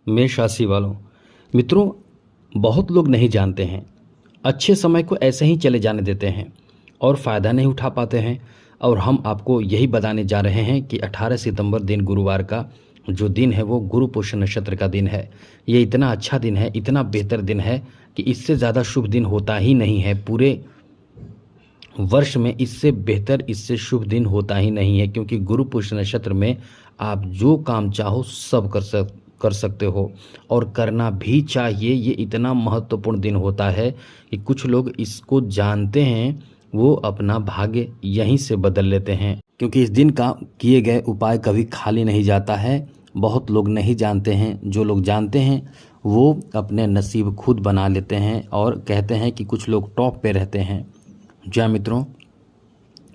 मेष राशि वालों, मित्रों, बहुत लोग नहीं जानते हैं, अच्छे समय को ऐसे ही चले जाने देते हैं और फ़ायदा नहीं उठा पाते हैं। और हम आपको यही बताने जा रहे हैं कि 18 सितंबर दिन गुरुवार का जो दिन है वो गुरु पुष्य नक्षत्र का दिन है। ये इतना अच्छा दिन है, इतना बेहतर दिन है कि इससे ज़्यादा शुभ दिन होता ही नहीं है। पूरे वर्ष में इससे बेहतर, इससे शुभ दिन होता ही नहीं है, क्योंकि गुरु पुष्य नक्षत्र में आप जो काम चाहो सब कर सकते हो और करना भी चाहिए। ये इतना महत्वपूर्ण दिन होता है कि कुछ लोग इसको जानते हैं, वो अपना भाग्य यहीं से बदल लेते हैं, क्योंकि इस दिन का किए गए उपाय कभी खाली नहीं जाता है। बहुत लोग नहीं जानते हैं, जो लोग जानते हैं वो अपने नसीब खुद बना लेते हैं और कहते हैं कि कुछ लोग टॉप पे रहते हैं। जी मित्रों,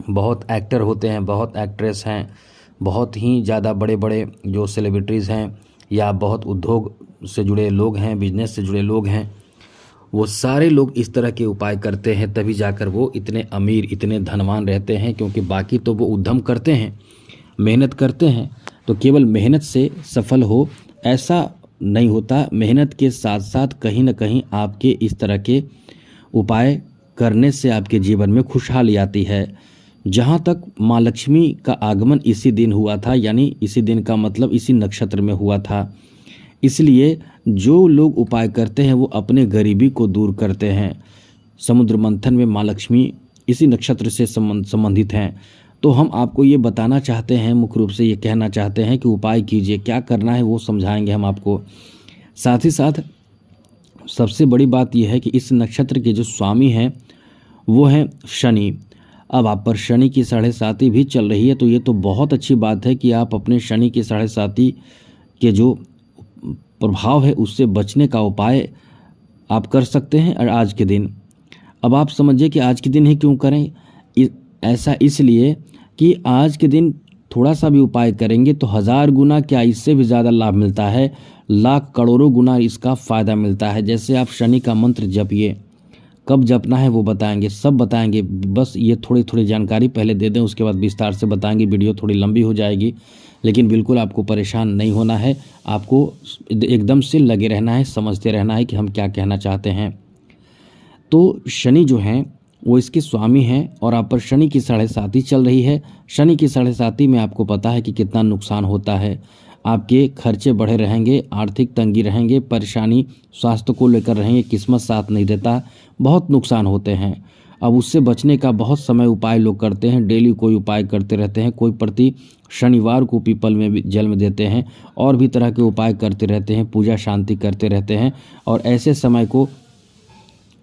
बहुत एक्टर होते हैं, बहुत एक्ट्रेस हैं, बहुत ही ज़्यादा बड़े बड़े जो सेलिब्रिटीज़ हैं या बहुत उद्योग से जुड़े लोग हैं, बिजनेस से जुड़े लोग हैं, वो सारे लोग इस तरह के उपाय करते हैं, तभी जाकर वो इतने अमीर, इतने धनवान रहते हैं। क्योंकि बाकी तो वो उद्यम करते हैं, मेहनत करते हैं, तो केवल मेहनत से सफल हो ऐसा नहीं होता। मेहनत के साथ साथ कहीं ना कहीं आपके इस तरह के उपाय करने से आपके जीवन में खुशहाली आती है। जहाँ तक माँ लक्ष्मी का आगमन इसी दिन हुआ था, यानी इसी दिन का मतलब इसी नक्षत्र में हुआ था, इसलिए जो लोग उपाय करते हैं वो अपने गरीबी को दूर करते हैं। समुद्र मंथन में माँ लक्ष्मी इसी नक्षत्र से संबंधित हैं। तो हम आपको ये बताना चाहते हैं, मुख्य रूप से ये कहना चाहते हैं कि उपाय कीजिए, क्या करना है वो समझाएंगे हम आपको। साथ ही साथ सबसे बड़ी बात यह है कि इस नक्षत्र के जो स्वामी हैं वो हैं शनि। अब आप पर शनि की 7.5 भी चल रही है, तो ये तो बहुत अच्छी बात है कि आप अपने शनि की 7.5 के जो प्रभाव है उससे बचने का उपाय आप कर सकते हैं। और आज के दिन, अब आप समझिए कि आज के दिन ही क्यों करें। ऐसा इसलिए कि आज के दिन थोड़ा सा भी उपाय करेंगे तो 1000 गुना क्या, इससे भी ज़्यादा लाभ मिलता है, लाख करोड़ों गुना इसका फ़ायदा मिलता है। जैसे आप शनि का मंत्र जपिए, कब जपना है वो बताएंगे, सब बताएंगे। बस ये थोड़ी थोड़ी जानकारी पहले दे दें, उसके बाद विस्तार से बताएंगे। वीडियो थोड़ी लंबी हो जाएगी, लेकिन बिल्कुल आपको परेशान नहीं होना है, आपको एकदम से लगे रहना है, समझते रहना है कि हम क्या कहना चाहते हैं। तो शनि जो हैं वो इसके स्वामी हैं और आप पर शनि की 7.5 चल रही है। शनि की 7.5 में आपको पता है कि कितना नुकसान होता है। आपके खर्चे बढ़े रहेंगे, आर्थिक तंगी रहेंगे, परेशानी स्वास्थ्य को लेकर रहेंगे, किस्मत साथ नहीं देता, बहुत नुकसान होते हैं। अब उससे बचने का बहुत समय उपाय लोग करते हैं, डेली कोई उपाय करते रहते हैं। कोई प्रति शनिवार को पीपल में भी जल में देते हैं और भी तरह के उपाय करते रहते हैं, पूजा शांति करते रहते हैं। और ऐसे समय को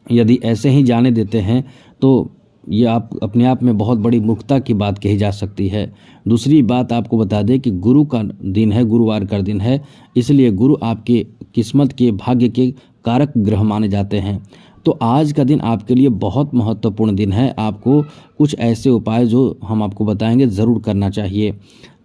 यदि ऐसे ही जाने देते हैं तो ये आप अपने आप में बहुत बड़ी मूर्खता की बात कही जा सकती है। दूसरी बात आपको बता दें कि गुरु का दिन है, गुरुवार का दिन है, इसलिए गुरु आपके किस्मत के, भाग्य के कारक ग्रह माने जाते हैं। तो आज का दिन आपके लिए बहुत महत्वपूर्ण दिन है। आपको कुछ ऐसे उपाय जो हम आपको बताएंगे ज़रूर करना चाहिए।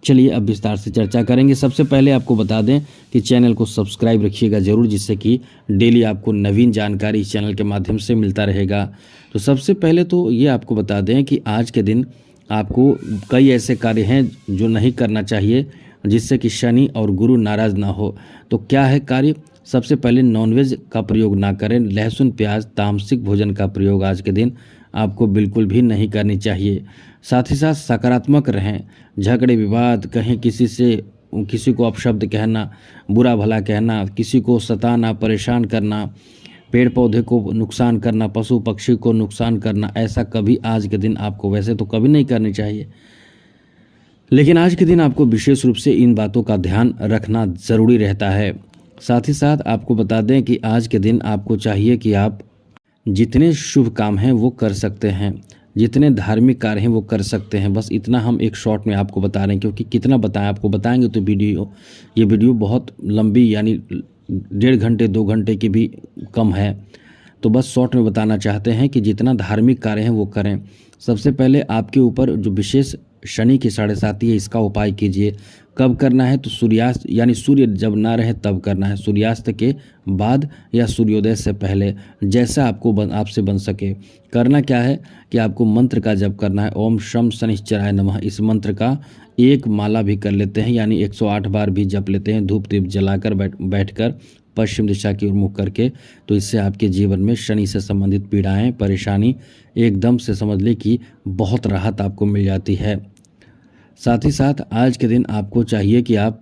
चलिए अब विस्तार से चर्चा करेंगे। सबसे पहले आपको बता दें कि चैनल को सब्सक्राइब रखिएगा ज़रूर, जिससे कि डेली आपको नवीन जानकारी इस चैनल के माध्यम से मिलता रहेगा। तो सबसे पहले तो ये आपको बता दें कि आज के दिन आपको कई ऐसे कार्य हैं जो नहीं करना चाहिए, जिससे कि शनि और गुरु नाराज़ ना हो। तो क्या है कार्य? सबसे पहले नॉनवेज का प्रयोग ना करें, लहसुन प्याज तामसिक भोजन का प्रयोग आज के दिन आपको बिल्कुल भी नहीं करनी चाहिए। साथ ही साथ सकारात्मक रहें, झगड़े विवाद, कहीं किसी को अपशब्द कहना, बुरा भला कहना, किसी को सताना, परेशान करना, पेड़ पौधे को नुकसान करना, पशु पक्षी को नुकसान करना, ऐसा कभी आज के दिन आपको, वैसे तो कभी नहीं करनी चाहिए, लेकिन आज के दिन आपको विशेष रूप से इन बातों का ध्यान रखना ज़रूरी रहता है। साथ ही साथ आपको बता दें कि आज के दिन आपको चाहिए कि आप जितने शुभ काम हैं वो कर सकते हैं, जितने धार्मिक कार्य हैं वो कर सकते हैं। बस इतना हम एक शॉर्ट में आपको बता रहे हैं, क्योंकि कितना बताएं, आपको बताएंगे तो ये वीडियो बहुत लंबी, यानी 1.5 घंटे 2 घंटे की भी कम है। तो बस शॉर्ट में बताना चाहते हैं कि जितना धार्मिक कार्य हैं वो करें। सबसे पहले आपके ऊपर जो विशेष शनि की 7.5 है, इसका उपाय कीजिए। कब करना है तो सूर्यास्त यानी सूर्य जब ना रहे तब करना है, सूर्यास्त के बाद या सूर्योदय से पहले, जैसा आपसे बन सके। करना क्या है कि आपको मंत्र का जप करना है, ओम शम शनिश्चराय नमः। इस मंत्र का एक माला भी कर लेते हैं, यानी 108 बार भी जप लेते हैं, धूप दीप जलाकर बैठकर पश्चिम दिशा की ओर मुख करके। तो इससे आपके जीवन में शनि से संबंधित पीड़ाएं, परेशानी एकदम से समझ ले कि बहुत राहत आपको मिल जाती है। साथ ही साथ आज के दिन आपको चाहिए कि आप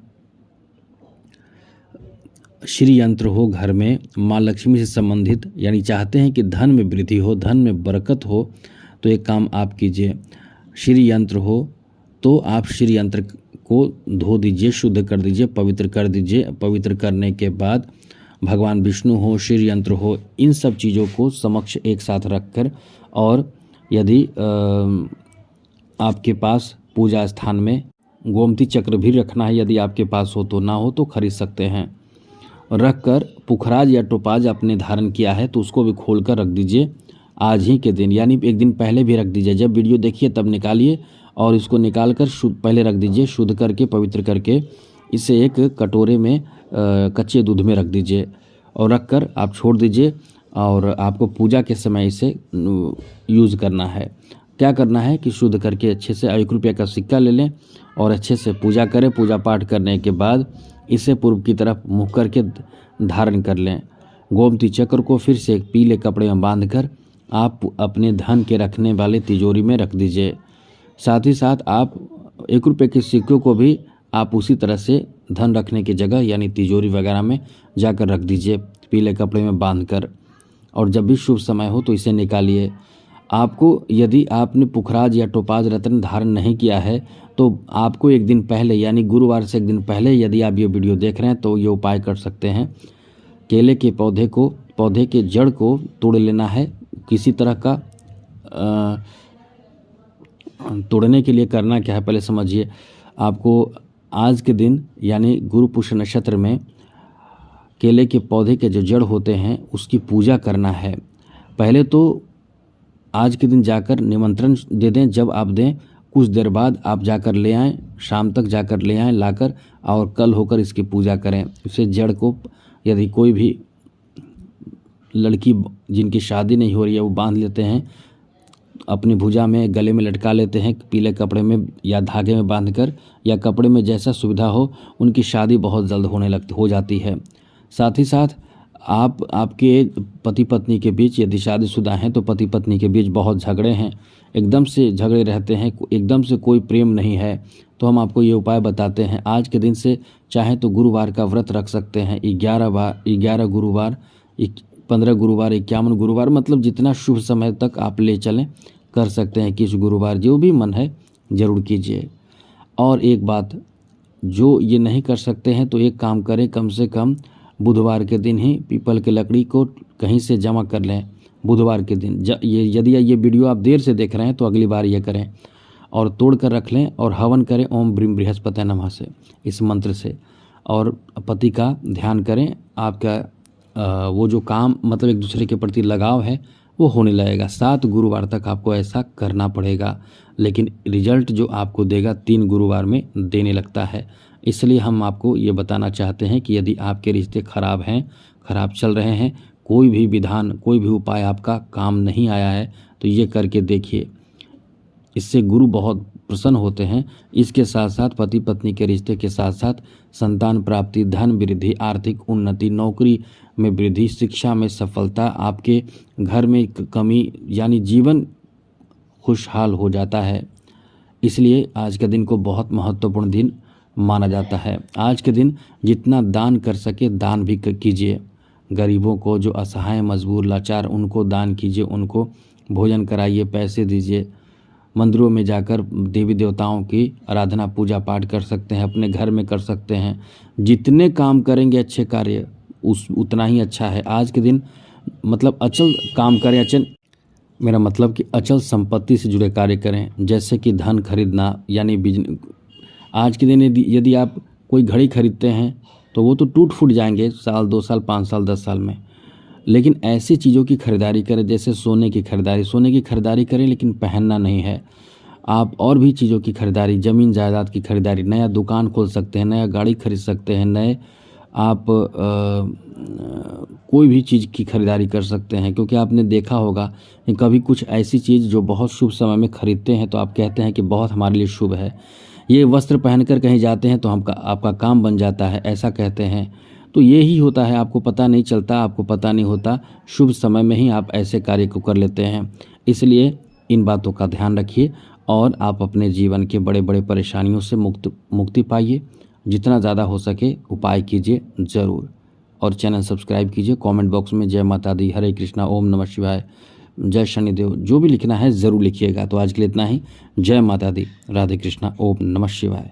श्री यंत्र हो घर में, माँ लक्ष्मी से संबंधित, यानी चाहते हैं कि धन में वृद्धि हो, धन में बरकत हो, तो एक काम आप कीजिए। श्री यंत्र हो तो आप श्री यंत्र को धो दीजिए, शुद्ध कर दीजिए, पवित्र कर दीजिए। पवित्र करने के बाद भगवान विष्णु हो, श्री यंत्र हो, इन सब चीज़ों को समक्ष एक साथ रखकर, और यदि आपके पास पूजा स्थान में गोमती चक्र भी रखना है, यदि आपके पास हो तो, ना हो तो खरीद सकते हैं, रख कर पुखराज या टोपाज आपने धारण किया है तो उसको भी खोल कर रख दीजिए आज ही के दिन, यानी एक दिन पहले भी रख दीजिए। जब वीडियो देखिए तब निकालिए और इसको निकाल कर पहले रख दीजिए, शुद्ध करके पवित्र करके। इसे एक कटोरे में कच्चे दूध में रख दीजिए और रख कर आप छोड़ दीजिए। और आपको पूजा के समय इसे यूज़ करना है। क्या करना है कि शुद्ध करके अच्छे से 1 रुपये का सिक्का ले लें और अच्छे से पूजा करें। पूजा पाठ करने के बाद इसे पूर्व की तरफ मुँह करके धारण कर लें। गोमती चक्र को फिर से एक पीले कपड़े में बांधकर आप अपने धन के रखने वाले तिजोरी में रख दीजिए। साथ ही साथ आप 1 रुपये के सिक्कों को भी आप उसी तरह से धन रखने की जगह यानी तिजोरी वगैरह में जाकर रख दीजिए, पीले कपड़े में बांधकर। और जब भी शुभ समय हो तो इसे निकालिए। आपको यदि आपने पुखराज या टोपाज रत्न धारण नहीं किया है तो आपको एक दिन पहले, यानी गुरुवार से एक दिन पहले, यदि आप ये वीडियो देख रहे हैं तो ये उपाय कर सकते हैं। केले के पौधे के जड़ को तोड़ लेना है। किसी तरह का तोड़ने के लिए करना क्या है पहले समझिए। आपको आज के दिन यानी गुरु पुष्य नक्षत्र में केले के पौधे के जो जड़ होते हैं उसकी पूजा करना है। पहले तो आज के दिन जाकर निमंत्रण दे दें, जब आप दें कुछ देर बाद आप जाकर ले आएँ, शाम तक जाकर ले आएँ लाकर, और कल होकर इसकी पूजा करें। इसे जड़ को यदि कोई भी लड़की जिनकी शादी नहीं हो रही है वो बांध लेते हैं, अपनी भुजा में गले में लटका लेते हैं पीले कपड़े में या धागे में बांधकर, या कपड़े में, जैसा सुविधा हो, उनकी शादी बहुत जल्द हो जाती है। साथ ही साथ आपके पति पत्नी के बीच, यदि शादीशुदा हैं तो पति पत्नी के बीच बहुत झगड़े हैं, एकदम से झगड़े रहते हैं, एकदम से कोई प्रेम नहीं है, तो हम आपको ये उपाय बताते हैं। आज के दिन से चाहे तो गुरुवार का व्रत रख सकते हैं, 11 गुरुवार, 15 गुरुवार, 51 गुरुवार, मतलब जितना शुभ समय तक आप ले चलें कर सकते हैं। किस गुरुवार जो भी मन है ज़रूर कीजिए। और एक बात, जो ये नहीं कर सकते हैं तो एक काम करें, कम से कम बुधवार के दिन ही पीपल की लकड़ी को कहीं से जमा कर लें बुधवार के दिन। यदि ये वीडियो आप देर से देख रहे हैं तो अगली बार ये करें और तोड़ कर रख लें और हवन करें ओम ब्रीम बृहस्पति नमः से, इस मंत्र से, और पति का ध्यान करें। आपका वो जो काम, मतलब एक दूसरे के प्रति लगाव है, वो होने लगेगा। 7 गुरुवार तक आपको ऐसा करना पड़ेगा, लेकिन रिजल्ट जो आपको देगा 3 गुरुवार में देने लगता है। इसलिए हम आपको ये बताना चाहते हैं कि यदि आपके रिश्ते खराब हैं, खराब चल रहे हैं, कोई भी विधान, कोई भी उपाय आपका काम नहीं आया है, तो ये करके देखिए। इससे गुरु बहुत प्रसन्न होते हैं। इसके साथ साथ पति पत्नी के रिश्ते के साथ साथ संतान प्राप्ति, धन वृद्धि, आर्थिक उन्नति, नौकरी में वृद्धि, शिक्षा में सफलता, आपके घर में कमी, यानी जीवन खुशहाल हो जाता है। इसलिए आज के दिन को बहुत महत्वपूर्ण दिन माना जाता है। आज के दिन जितना दान कर सके दान भी कीजिए। गरीबों को, जो असहाय, मजबूर, लाचार, उनको दान कीजिए, उनको भोजन कराइए, पैसे दीजिए। मंदिरों में जाकर देवी देवताओं की आराधना, पूजा पाठ कर सकते हैं, अपने घर में कर सकते हैं। जितने काम करेंगे अच्छे कार्य उतना ही अच्छा है। आज के दिन मतलब अचल काम करें, मेरा मतलब कि अचल संपत्ति से जुड़े कार्य करें, जैसे कि धन खरीदना, यानी बिजनेस। आज के दिन यदि आप कोई घड़ी खरीदते हैं तो वो तो टूट फूट जाएंगे साल, 2 साल, 5 साल, 10 साल में। लेकिन ऐसी चीज़ों की खरीदारी करें, जैसे सोने की खरीदारी करें, लेकिन पहनना नहीं है। आप और भी चीज़ों की खरीदारी, ज़मीन जायदाद की खरीदारी, नया दुकान खोल सकते हैं, नया गाड़ी खरीद सकते हैं, नए आप कोई भी चीज़ की खरीदारी कर सकते हैं। क्योंकि आपने देखा होगा कि कभी कुछ ऐसी चीज़ जो बहुत शुभ समय में खरीदते हैं तो आप कहते हैं कि बहुत हमारे लिए शुभ है। ये वस्त्र पहनकर कहीं जाते हैं तो आपका काम बन जाता है, ऐसा कहते हैं। तो ये ही होता है, आपको पता नहीं चलता, आपको पता नहीं होता, शुभ समय में ही आप ऐसे कार्य को कर लेते हैं। इसलिए इन बातों का ध्यान रखिए और आप अपने जीवन के बड़े बड़े परेशानियों से मुक्ति पाइए। जितना ज़्यादा हो सके उपाय कीजिए ज़रूर, और चैनल सब्सक्राइब कीजिए। कमेंट बॉक्स में जय माता दी, हरे कृष्णा, ओम नमः शिवाय, जय शनिदेव, जो भी लिखना है ज़रूर लिखिएगा। तो आज के लिए इतना ही। जय माता दी, राधे कृष्णा, ओम नमः शिवाय।